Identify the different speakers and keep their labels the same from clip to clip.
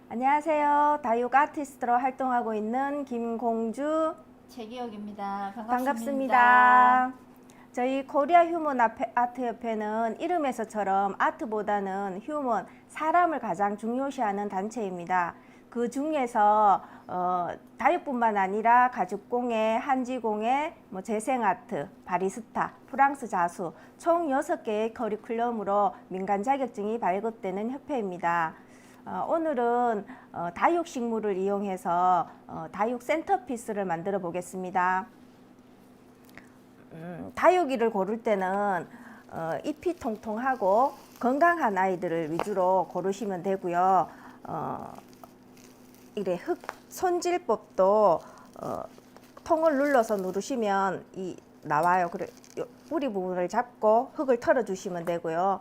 Speaker 1: 안녕하세요. 다육 아티스트로 활동하고 있는 김공주
Speaker 2: 최기혁입니다.
Speaker 1: 반갑습니다. 저희 코리아 휴먼 아트 협회는 이름에서처럼 아트보다는 휴먼, 사람을 가장 중요시하는 단체입니다. 그 중에서 다육뿐만 아니라 가죽공예, 한지공예, 재생아트, 바리스타, 프랑스 자수 총 6개의 커리큘럼으로 민간 자격증이 발급되는 협회입니다. 오늘은 다육식물을 이용해서 다육 센터피스를 만들어 보겠습니다. 다육이를 고를 때는 잎이 통통하고 건강한 아이들을 위주로 고르시면 되고요. 이래 흙 손질법도 통을 눌러서 누르시면 나와요. 그래 뿌리 부분을 잡고 흙을 털어 주시면 되고요.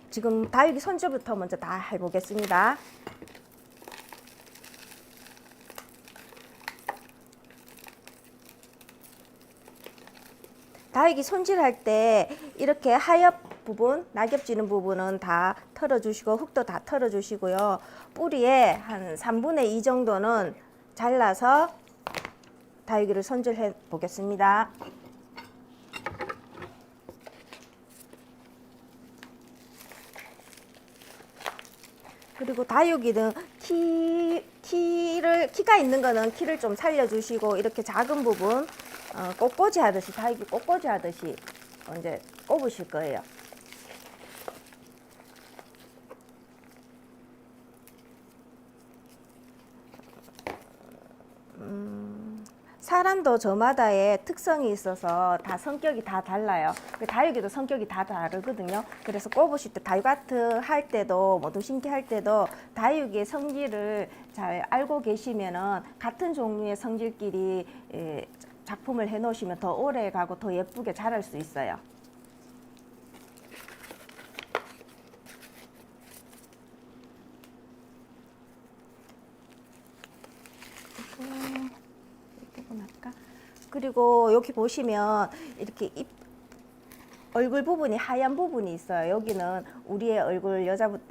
Speaker 1: 지금 다육이 손질부터 먼저 다 해보겠습니다. 다육이 손질할 때 이렇게 하엽 부분, 낙엽 지는 부분은 다 털어주시고 흙도 다 털어주시고요. 뿌리에 한 3분의 2 정도는 잘라서 다육이를 손질해 보겠습니다. 그리고 다육이는 키가 있는 거는 키를 좀 살려주시고 이렇게 작은 부분 꽃꽂이 하듯이 다육이 꽃꽂이 하듯이 이제 꼽으실 거예요. 사람도 저마다의 특성이 있어서 다 성격이 다 달라요. 다육이도 성격이 다 다르거든요. 그래서 꼽으실 때 다육 아트 할 때도 모두 신기할 때도 다육이의 성질을 잘 알고 계시면은 같은 종류의 성질끼리 작품을 해 놓으시면 더 오래 가고 더 예쁘게 자랄 수 있어요. 그리고 여기 보시면 이렇게 얼굴 부분이 하얀 부분이 있어요. 여기는 우리의 얼굴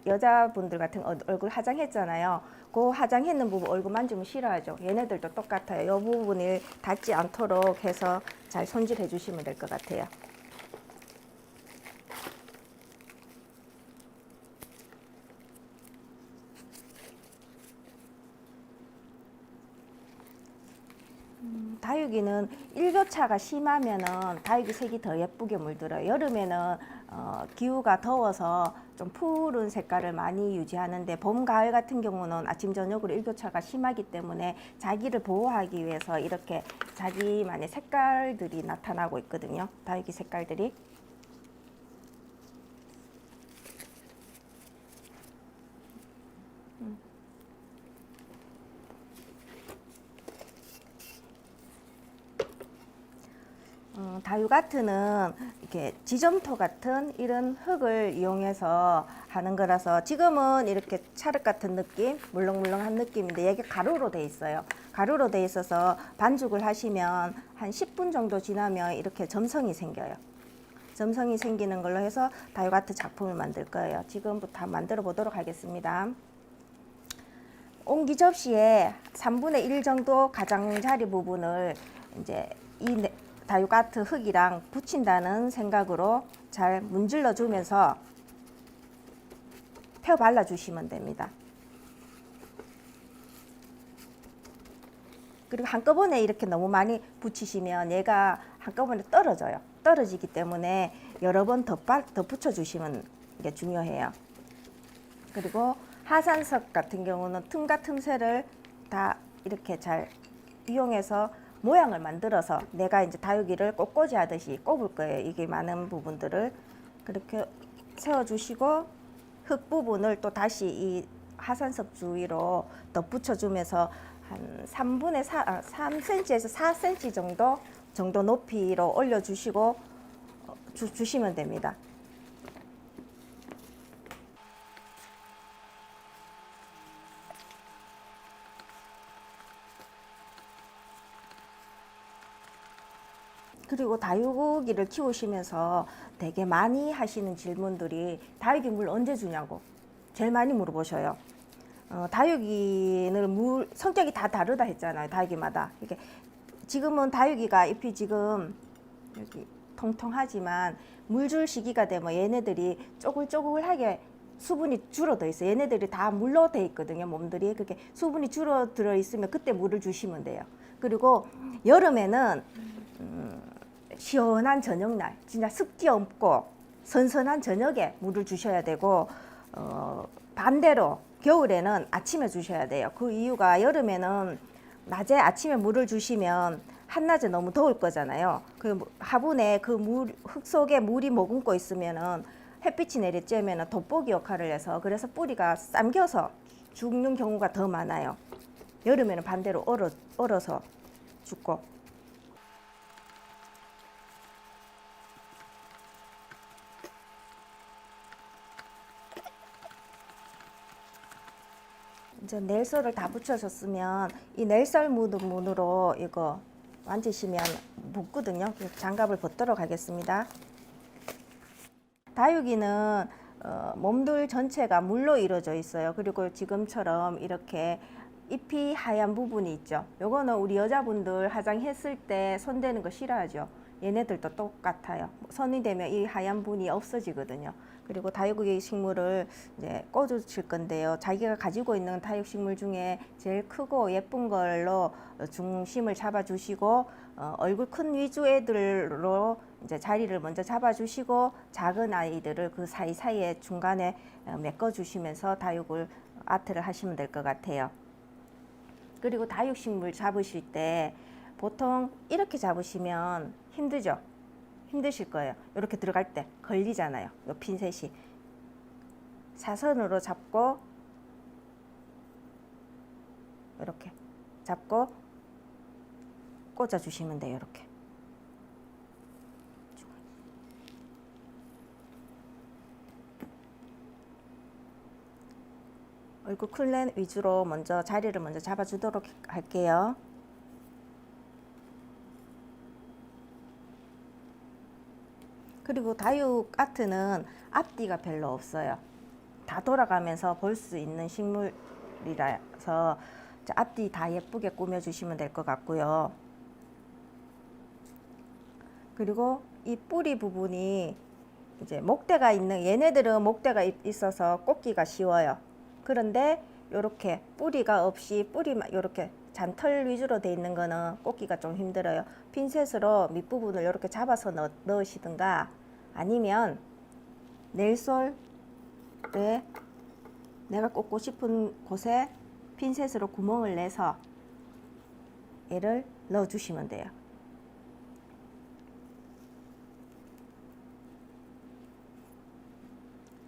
Speaker 1: 여자분들 같은 얼굴 화장했잖아요. 그 화장했는 부분 얼굴 만지면 싫어하죠. 얘네들도 똑같아요. 이 부분을 닿지 않도록 해서 잘 손질해 주시면 될 것 같아요. 다육이는 일교차가 심하면은 다육이 색이 더 예쁘게 물들어요. 여름에는 기후가 더워서 좀 푸른 색깔을 많이 유지하는데 봄, 가을 같은 경우는 아침, 저녁으로 일교차가 심하기 때문에 자기를 보호하기 위해서 이렇게 자기만의 색깔들이 나타나고 있거든요. 다육이 색깔들이. 다육 아트는 이렇게 지점토 같은 이런 흙을 이용해서 하는 거라서 지금은 이렇게 찰흙 같은 느낌, 물렁물렁한 느낌인데 이게 가루로 돼 있어요. 가루로 돼 있어서 반죽을 하시면 한 10분 정도 지나면 이렇게 점성이 생겨요. 점성이 생기는 걸로 해서 다육 아트 작품을 만들 거예요. 지금부터 만들어 보도록 하겠습니다. 옹기 접시에 3분의 1 정도 가장자리 부분을 이제 다육 아트 흙이랑 붙인다는 생각으로 잘 문질러 주면서 펴 발라 주시면 됩니다. 그리고 한꺼번에 이렇게 너무 많이 붙이시면 얘가 한꺼번에 떨어져요. 떨어지기 때문에 여러 번 더 붙여 주시면 게 중요해요. 그리고 하산석 같은 경우는 틈과 틈새를 다 이렇게 잘 이용해서 모양을 만들어서 내가 이제 다육이를 꽃꽂이 하듯이 꼽을 거예요. 이게 많은 부분들을 그렇게 세워주시고 흙 부분을 또 다시 이 하산석 주위로 덧붙여주면서 한 3cm에서 4cm 정도 높이로 올려주시고 주시면 됩니다. 그리고 다육이를 키우시면서 되게 많이 하시는 질문들이 다육이 물 언제 주냐고 제일 많이 물어보셔요. 다육이는 물 성격이 다 다르다 했잖아요. 다육이마다. 이게 지금은 다육이가 잎이 지금 여기 통통하지만 물 줄 시기가 되면 얘네들이 쪼글쪼글하게 수분이 줄어들어 있어요. 얘네들이 다 물로 돼 있거든요. 몸들이. 그렇게 수분이 줄어들어 있으면 그때 물을 주시면 돼요. 그리고 여름에는 시원한 저녁날, 진짜 습기 없고 선선한 저녁에 물을 주셔야 되고, 반대로 겨울에는 아침에 주셔야 돼요. 그 이유가 여름에는 낮에 아침에 물을 주시면 한낮에 너무 더울 거잖아요. 그 화분에 그 흙 속에 물이 머금고 있으면은 햇빛이 내리쬐면은 돋보기 역할을 해서 그래서 뿌리가 잠겨서 죽는 경우가 더 많아요. 여름에는 반대로 얼어서 죽고. 이제 넬솔을 다 붙여줬으면 이 넬솔 묻은 문으로 이거 만지시면 묻거든요. 장갑을 벗도록 하겠습니다. 다육이는 몸들 전체가 물로 이루어져 있어요. 그리고 지금처럼 이렇게 잎이 하얀 부분이 있죠. 요거는 우리 여자분들 화장했을 때 손대는 거 싫어하죠. 얘네들도 똑같아요. 손이 되면 이 하얀 분이 없어지거든요. 그리고 다육이 식물을 이제 꽂으실 건데요. 자기가 가지고 있는 다육식물 중에 제일 크고 예쁜 걸로 중심을 잡아주시고, 얼굴 큰 위주 애들로 이제 자리를 먼저 잡아주시고, 작은 아이들을 그 사이사이에 중간에 메꿔주시면서 다육을 아트를 하시면 될 것 같아요. 그리고 다육식물 잡으실 때 보통 이렇게 잡으시면 힘들죠? 힘드실 거예요. 이렇게 들어갈 때 걸리잖아요. 요 핀셋이. 사선으로 잡고 이렇게 잡고 꽂아 주시면 돼요. 이렇게. 얼굴 클렌 위주로 먼저 자리를 먼저 잡아주도록 할게요. 그리고 다육 아트는 앞뒤가 별로 없어요. 다 돌아가면서 볼 수 있는 식물이라서 앞뒤 다 예쁘게 꾸며주시면 될 것 같고요. 그리고 이 뿌리 부분이 이제 목대가 있는, 얘네들은 목대가 있어서 꽂기가 쉬워요. 그런데 이렇게 뿌리가 없이 뿌리만 이렇게 잔털 위주로 돼 있는 거는 꽂기가 좀 힘들어요. 핀셋으로 밑부분을 이렇게 잡아서 넣으시든가, 아니면 넬솔에 내가 꽂고 싶은 곳에 핀셋으로 구멍을 내서 얘를 넣어 주시면 돼요.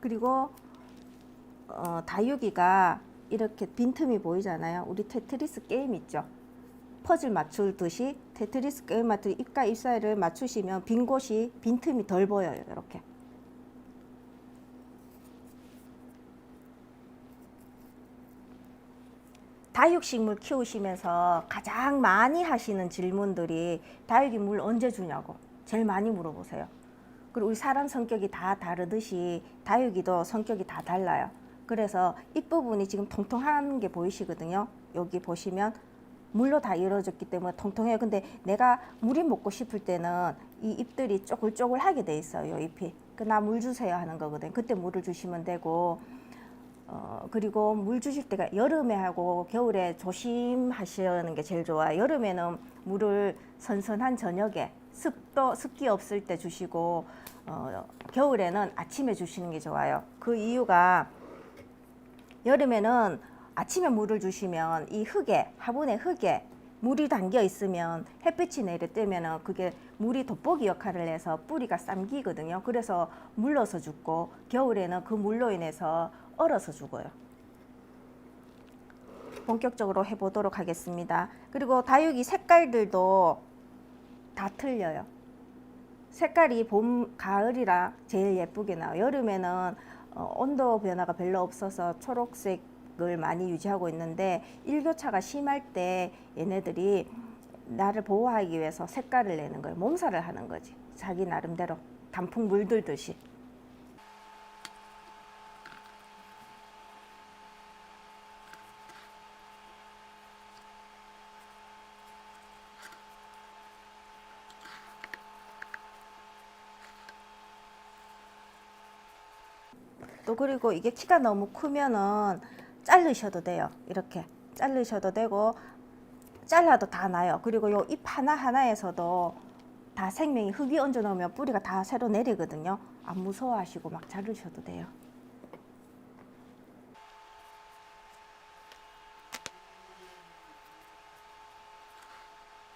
Speaker 1: 그리고 다육이가 이렇게 빈틈이 보이잖아요. 우리 테트리스 게임 있죠. 퍼즐 맞추듯이 테트리스 게임 맞추듯이 입과 입 사이를 맞추시면 빈 곳이, 빈틈이 덜 보여요. 이렇게. 다육식물 키우시면서 가장 많이 하시는 질문들이 다육이 물 언제 주냐고 제일 많이 물어보세요. 그리고 우리 사람 성격이 다 다르듯이 다육이도 성격이 다 달라요. 그래서 잎부분이 지금 통통한 게 보이시거든요. 여기 보시면 물로 다 이루어졌기 때문에 통통해요. 근데 내가 물이 먹고 싶을 때는 이 잎들이 쪼글쪼글하게 돼 있어요. 이 잎이. 나 물 주세요 하는 거거든요. 그때 물을 주시면 되고, 그리고 물 주실 때가 여름에 하고 겨울에 조심하시는 게 제일 좋아요. 여름에는 물을 선선한 저녁에 습기 없을 때 주시고, 겨울에는 아침에 주시는 게 좋아요. 그 이유가 여름에는 아침에 물을 주시면 이 흙에, 화분의 흙에 물이 담겨 있으면 햇빛이 내리쬐면 그게 물이 돋보기 역할을 해서 뿌리가 삼기거든요. 그래서 물러서 죽고, 겨울에는 그 물로 인해서 얼어서 죽어요. 본격적으로 해보도록 하겠습니다. 그리고 다육이 색깔들도 다 틀려요. 색깔이 봄, 가을이라 제일 예쁘게 나와요. 여름에는 온도 변화가 별로 없어서 초록색을 많이 유지하고 있는데, 일교차가 심할 때 얘네들이 나를 보호하기 위해서 색깔을 내는 거예요. 몸살을 하는 거지. 자기 나름대로 단풍 물들듯이. 또 그리고 이게 키가 너무 크면은 자르셔도 돼요. 이렇게 자르셔도 되고 잘라도 다 나요. 그리고 요 잎 하나하나에서도 다 생명이, 흙이 얹어 놓으면 뿌리가 다 새로 내리거든요. 안 무서워하시고 막 자르셔도 돼요.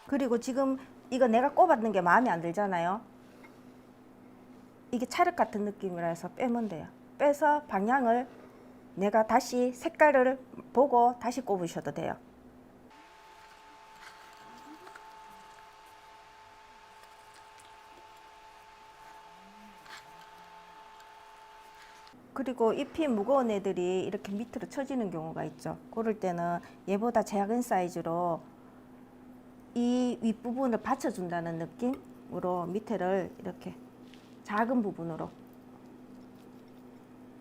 Speaker 1: 그리고 지금 이거 내가 꼽았는 게 마음에 안 들잖아요. 이게 찰흙 같은 느낌이라 해서 빼면 돼요. 빼서 방향을 내가 다시 색깔을 보고 다시 꼽으셔도 돼요. 그리고 잎이 무거운 애들이 이렇게 밑으로 처지는 경우가 있죠. 그럴 때는 얘보다 작은 사이즈로 이 윗부분을 받쳐준다는 느낌으로 밑에를 이렇게 작은 부분으로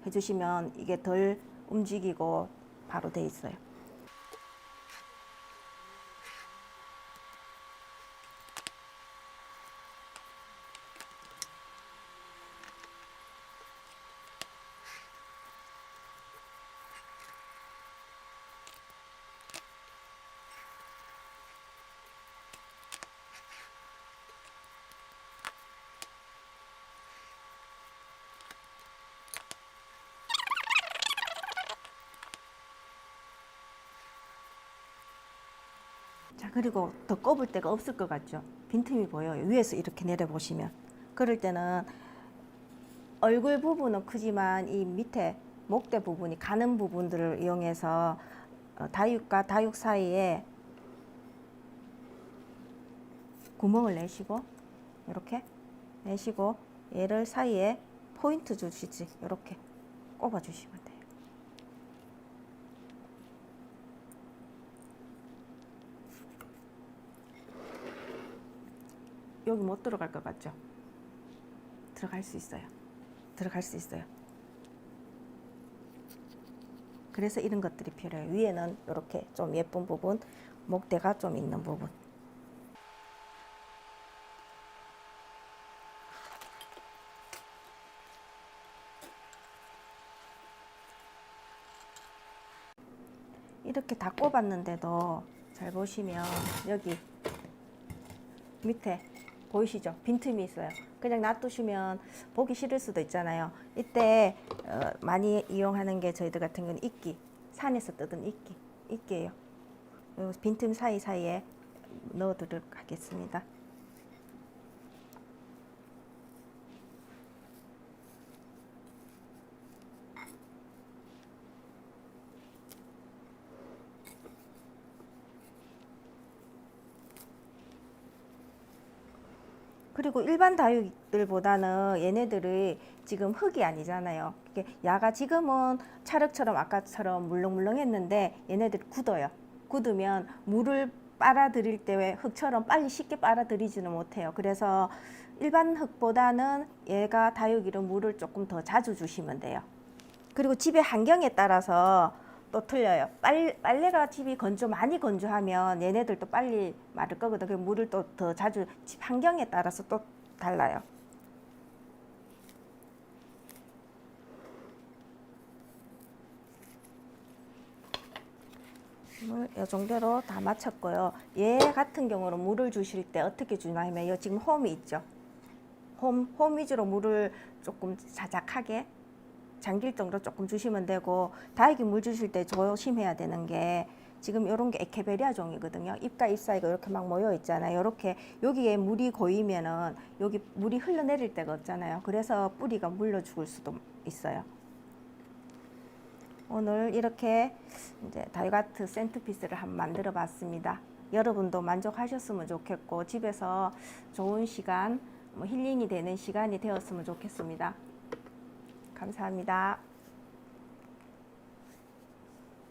Speaker 1: 해주시면 이게 덜 움직이고 바로 돼 있어요. 자, 그리고 더 꼽을 데가 없을 것 같죠? 빈틈이 보여요. 위에서 이렇게 내려보시면. 그럴 때는 얼굴 부분은 크지만 이 밑에 목대 부분이 가는 부분들을 이용해서 다육과 다육 사이에 구멍을 내시고 이렇게 내시고 얘를 사이에 포인트 주시지. 이렇게 꼽아 주시면 돼요. 여기 못 들어갈 것 같죠? 들어갈 수 있어요. 들어갈 수 있어요. 그래서 이런 것들이 필요해요. 위에는 이렇게 좀 예쁜 부분, 목대가 좀 있는 부분. 이렇게 다 꼽았는데도 잘 보시면 여기 밑에 보이시죠? 빈틈이 있어요. 그냥 놔두시면 보기 싫을 수도 있잖아요. 이때 많이 이용하는 게 저희들 같은 경우는 이끼, 산에서 뜯은 이끼예요. 빈틈 사이사이에 넣어두도록 하겠습니다. 그리고 일반 다육들보다는 얘네들이 지금 흙이 아니잖아요. 야가 지금은 찰흙처럼 아까처럼 물렁물렁했는데 얘네들이 굳어요. 굳으면 물을 빨아들일 때 흙처럼 빨리 쉽게 빨아들이지는 못해요. 그래서 일반 흙보다는 얘가 다육이로 물을 조금 더 자주 주시면 돼요. 그리고 집의 환경에 따라서 또 틀려요. 빨래가 집이 많이 건조하면 얘네들도 빨리 마를 거거든. 그 물을 또 더 자주, 집 환경에 따라서 또 달라요. 물 이 정도로 다 마쳤고요. 얘 같은 경우는 물을 주실 때 어떻게 주나 하면 이 지금 홈이 있죠. 홈 위주로 물을 조금 자작하게 잠길 정도로 조금 주시면 되고, 다육이 물 주실 때 조심해야 되는 게 지금 이런 게 에케베리아 종이거든요. 잎과 잎 사이가 이렇게 막 모여 있잖아요. 이렇게 여기에 물이 고이면은 여기 물이 흘러내릴 데가 없잖아요. 그래서 뿌리가 물러 죽을 수도 있어요. 오늘 이렇게 이제 다육아트 센터피스를 한번 만들어 봤습니다. 여러분도 만족하셨으면 좋겠고 집에서 좋은 시간, 힐링이 되는 시간이 되었으면 좋겠습니다. 감사합니다.